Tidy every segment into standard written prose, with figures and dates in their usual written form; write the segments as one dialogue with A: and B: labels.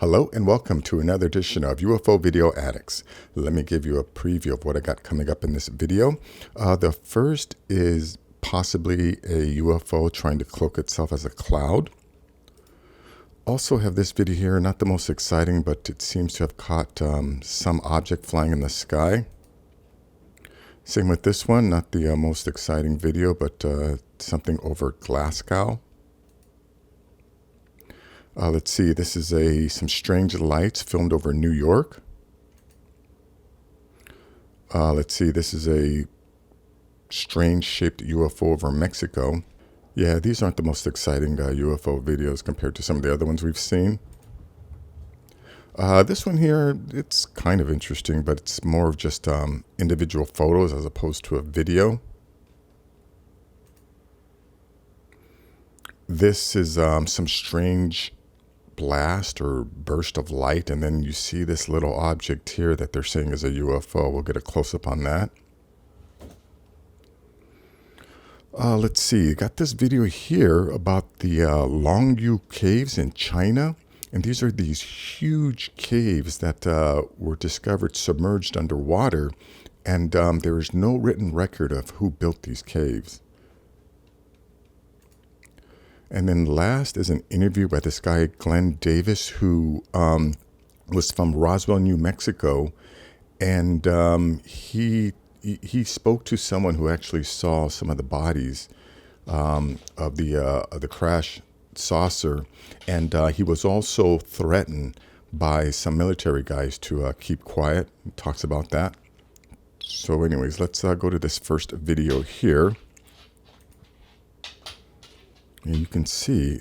A: Hello and welcome to another edition of UFO Video Addicts. Let me give you a preview of what I got coming up in this video. The first is possibly a UFO trying to cloak itself as a cloud. Also have this video here, not the most exciting, but it seems to have caught some object flying in the sky. Same with this one, not the most exciting video, but something over Glasgow. Let's see, this is some strange lights filmed over New York. Let's see, this is a strange shaped UFO over Mexico. Yeah, these aren't the most exciting UFO videos compared to some of the other ones we've seen. This one here, it's kind of interesting, but it's more of just individual photos as opposed to a video. This is some strange blast or burst of light, and then you see this little object here that they're saying is a UFO. We'll get a close-up on that. Let's see, got this video here about the Longyu caves in China, and these are these huge caves that were discovered submerged underwater, and there is no written record of who built these caves. And then last is an interview by this guy, Glenn Davis, who was from Roswell, New Mexico. And he spoke to someone who actually saw some of the bodies of the crash saucer. And he was also threatened by some military guys to keep quiet. He talks about that. So anyways, let's go to this first video here. And you can see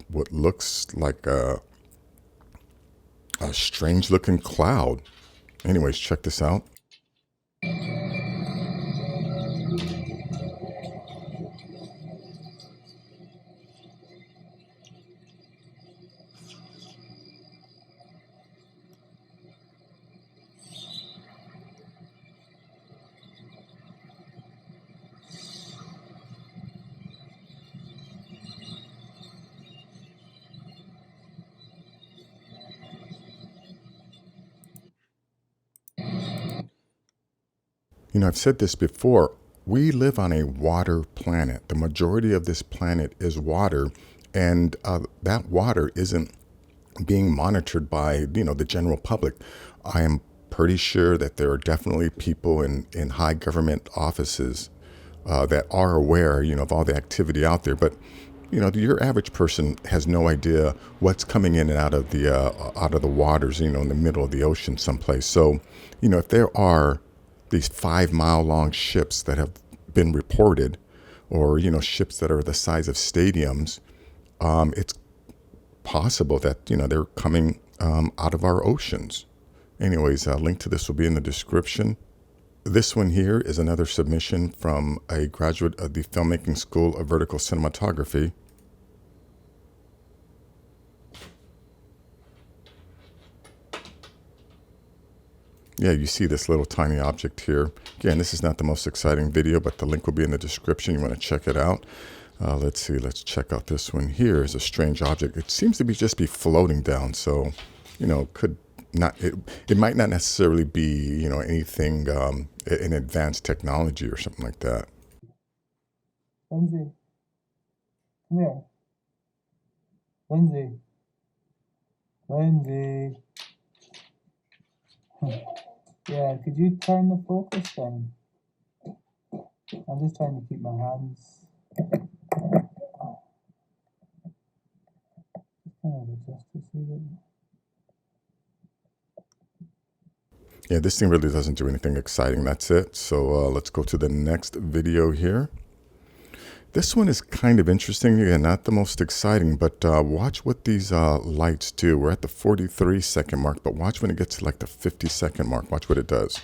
A: what looks like a strange looking cloud. Anyways, check this out. You know, I've said this before, we live on a water planet. The majority of this planet is water, and that water isn't being monitored by, the general public. I am pretty sure that there are definitely people in high government offices that are aware, of all the activity out there. But, your average person has no idea what's coming in and out of the waters, in the middle of the ocean someplace. So, if there are these 5-mile-long ships that have been reported, or ships that are the size of stadiums, it's possible that they're coming out of our oceans. Anyways, a link to this will be in the description. This one here is another submission from a graduate of the Filmmaking School of Vertical Cinematography. Yeah, you see this little tiny object here. Again, this is not the most exciting video, but the link will be in the description. You want to check it out. Let's see. Let's check out this one here. Is a strange object. It seems to be just be floating down. So, could not. It might not necessarily be anything in advanced technology or something like that.
B: Lindsay, come here. Lindsay. Lindsay. Yeah, could you turn the focus down? I'm just trying to keep my hands just kind of adjust to see that.
A: Yeah, this thing really doesn't do anything exciting. That's it. So let's go to the next video here. This one is kind of interesting. Again, not the most exciting, but watch what these lights do. We're at the 43-second mark, but watch when it gets to like the 50-second mark. Watch what it does.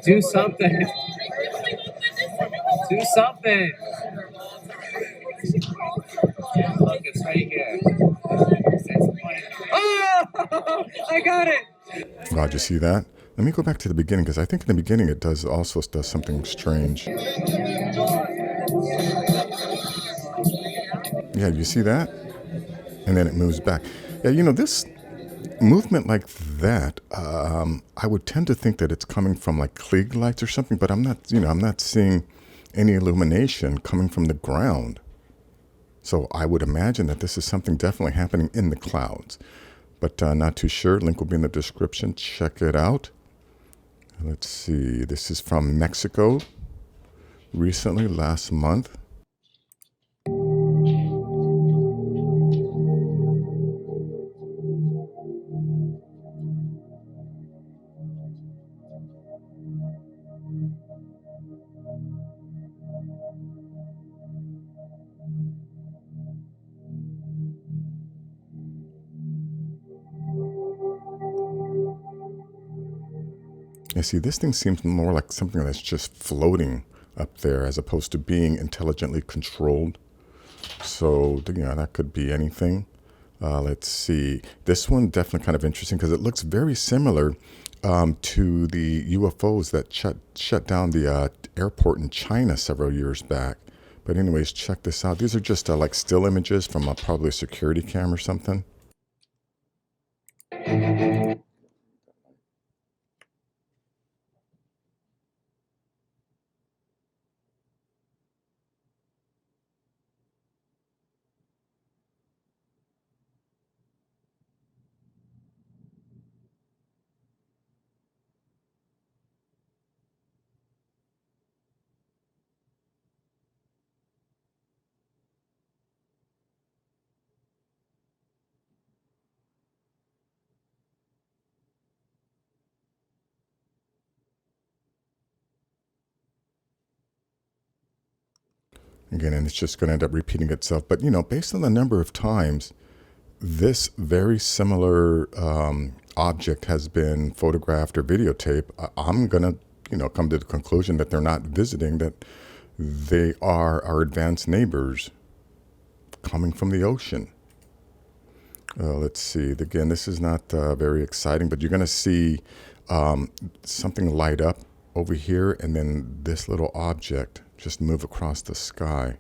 C: Do something. Do something. Look, it's right here. Oh, I got it.
A: Wow, did you see that? Let me go back to the beginning, because I think in the beginning it does something strange. Yeah, you see that? And then it moves back. Yeah, this movement like that, I would tend to think that it's coming from like Klieg lights or something, but I'm not seeing any illumination coming from the ground. So I would imagine that this is something definitely happening in the clouds, but not too sure. Link will be in the description. Check it out. Let's see. This is from Mexico recently, last month. You see, this thing seems more like something that's just floating up there as opposed to being intelligently controlled. So, that could be anything. Let's see. This one definitely kind of interesting because it looks very similar to the UFOs that shut down the airport in China several years back. But anyways, check this out. These are just like still images from probably a security cam or something. Again, and it's just going to end up repeating itself. But, based on the number of times this very similar object has been photographed or videotaped, I'm going to, come to the conclusion that they're not visiting, that they are our advanced neighbors coming from the ocean. Let's see. Again, this is not very exciting, but you're going to see something light up over here, and then this little object just move across the sky.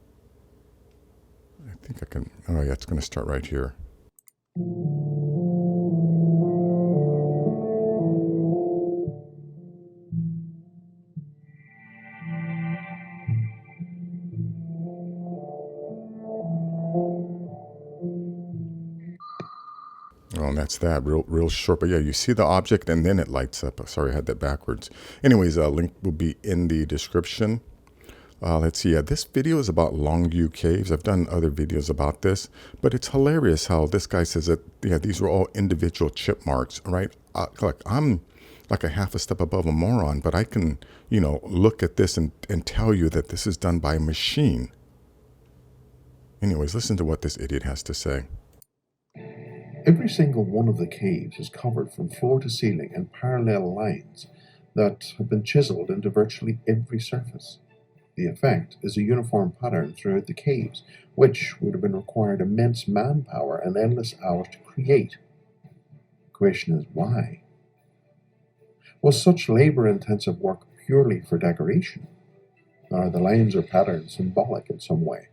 A: I think I can, oh yeah, it's going to start right here. Oh, and that's that, real short. But yeah, you see the object and then it lights up. Sorry, I had that backwards. Anyways, link will be in the description. Let's see. Yeah, this video is about Longyu caves. I've done other videos about this, but it's hilarious how this guy says that, yeah, these were all individual chip marks, right? Like I'm like a half a step above a moron, but I can, look at this and tell you that this is done by a machine. Anyways, listen to what this idiot has to say.
D: Every single one of the caves is covered from floor to ceiling in parallel lines that have been chiseled into virtually every surface. The effect is a uniform pattern throughout the caves, which would have been required immense manpower and endless hours to create. The question is why? Was such labor-intensive work purely for decoration? Are the lines or patterns symbolic in some way?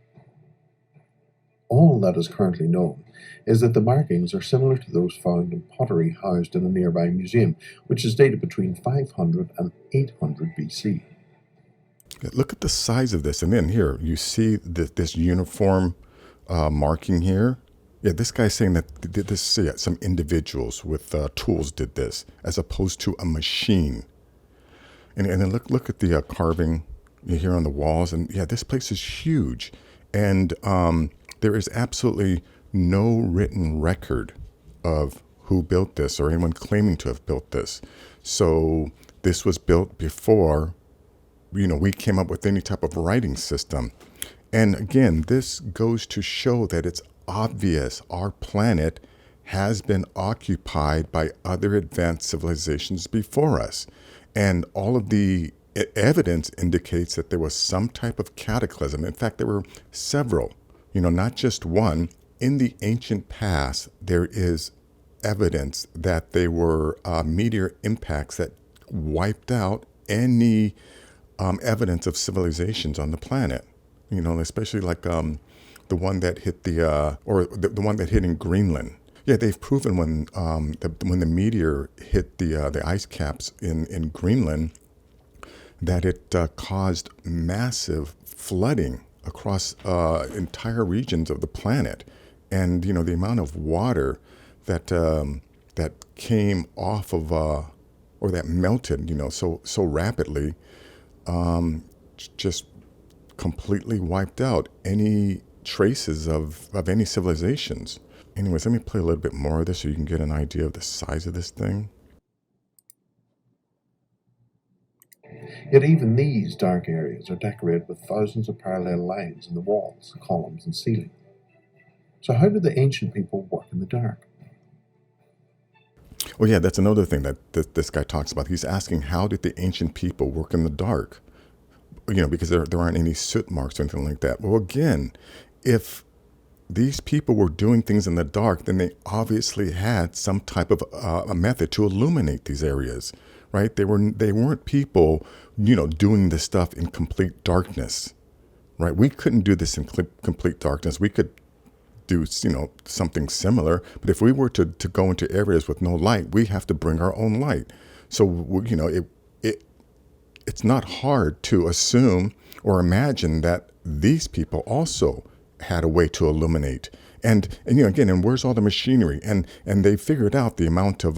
D: All that is currently known is that the markings are similar to those found in pottery housed in a nearby museum, which is dated between 500 and 800 BC.
A: Look at the size of this. And then here, you see this uniform marking here. Yeah, this guy's saying that this, yeah, some individuals with tools did this, as opposed to a machine. And then look at the carving here on the walls. And yeah, this place is huge. And there is absolutely no written record of who built this or anyone claiming to have built this. So this was built before we came up with any type of writing system. And again, this goes to show that it's obvious our planet has been occupied by other advanced civilizations before us. And all of the evidence indicates that there was some type of cataclysm. In fact, there were several, not just one. In the ancient past, there is evidence that they were meteor impacts that wiped out any evidence of civilizations on the planet, especially like the the one that hit the one that hit in Greenland. Yeah, they've proven when the meteor hit the ice caps in Greenland, that it caused massive flooding across entire regions of the planet, and the amount of water that that came off of or that melted so rapidly, just completely wiped out any traces of any civilizations. Anyways, let me play a little bit more of this so you can get an idea of the size of this thing.
D: Yet even these dark areas are decorated with thousands of parallel lines in the walls, columns, and ceiling. So how did the ancient people work in the dark?
A: Well, yeah, that's another thing that this guy talks about. He's asking, how did the ancient people work in the dark? Because there aren't any soot marks or anything like that. Well, again, if these people were doing things in the dark, then they obviously had some type of a method to illuminate these areas, right? They weren't people, doing this stuff in complete darkness, right? We couldn't do this in complete darkness. We could do, something similar, but if we were to go into areas with no light, we have to bring our own light. So, it's not hard to assume or imagine that these people also had a way to illuminate. And where's all the machinery? And they figured out the amount of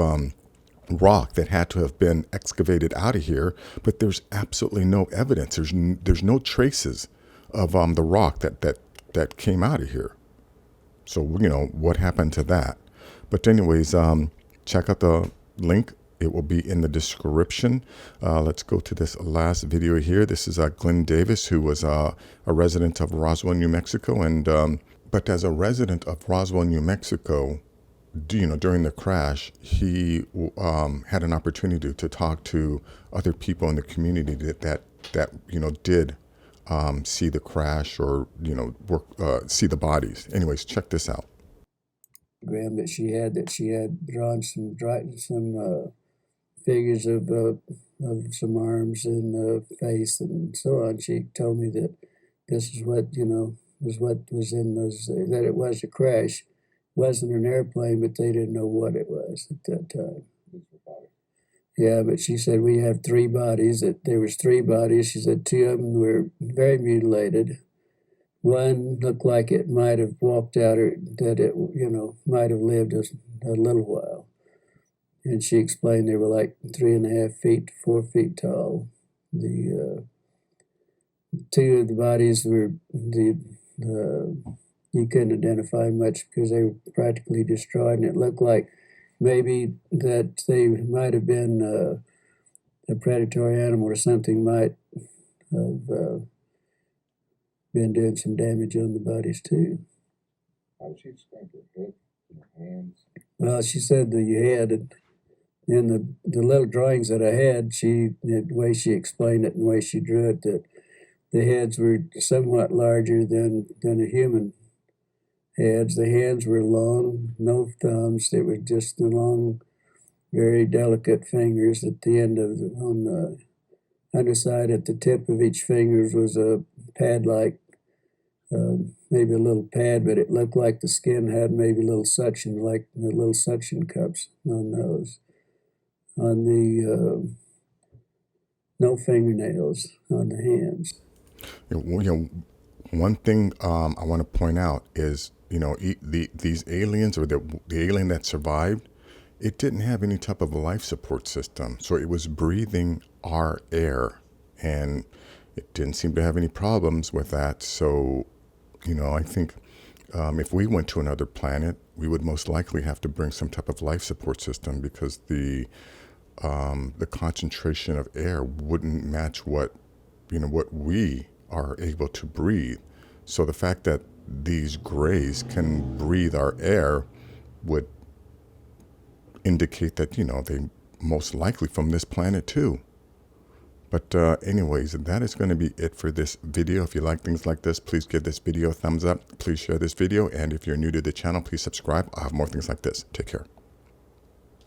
A: rock that had to have been excavated out of here, but there's absolutely no evidence. There's no traces of the rock that came out of here. So what happened to that? But anyways, check out the link. It will be in the description. Let's go to this last video here. This is Glenn Davis, who was a resident of Roswell, New Mexico. And but as a resident of Roswell, New Mexico, during the crash, he had an opportunity to talk to other people in the community that did see the crash or see the bodies. Anyways, check this out.
E: That she had drawn some figures of some arms and face and so on. She told me that this is what was in those, that it was a crash. It wasn't an airplane, but they didn't know what it was at that time. Yeah, but she said we have three bodies. That there was three bodies. She said two of them were very mutilated. One looked like it might have walked out, or that it might have lived a little while. And she explained they were like 3.5 feet to 4 feet tall. The two of the bodies were you couldn't identify much because they were practically destroyed, and it looked like maybe that they might have been a predatory animal or something might have been doing some damage on the bodies too.
F: How did she explain her head and her hands?
E: Well, she said the head, in the little drawings that I had, the way she explained it and the way she drew it, that the heads were somewhat larger than a human heads. The hands were long, no thumbs. They were just the long, very delicate fingers at the end of on the underside. At the tip of each fingers was a pad-like, maybe a little pad, but it looked like the skin had maybe a little suction, like the little suction cups on those. On the no fingernails on the hands.
A: One thing I want to point out is, these aliens, or the alien that survived, it didn't have any type of life support system. So it was breathing our air, and it didn't seem to have any problems with that. So, I think if we went to another planet, we would most likely have to bring some type of life support system, because the concentration of air wouldn't match what we are able to breathe. So the fact that these grays can breathe our air would indicate that, they most likely from this planet too. But anyways, that is going to be it for this video. If you like things like this, please give this video a thumbs up. Please share this video. And if you're new to the channel, please subscribe. I'll have more things like this. Take care.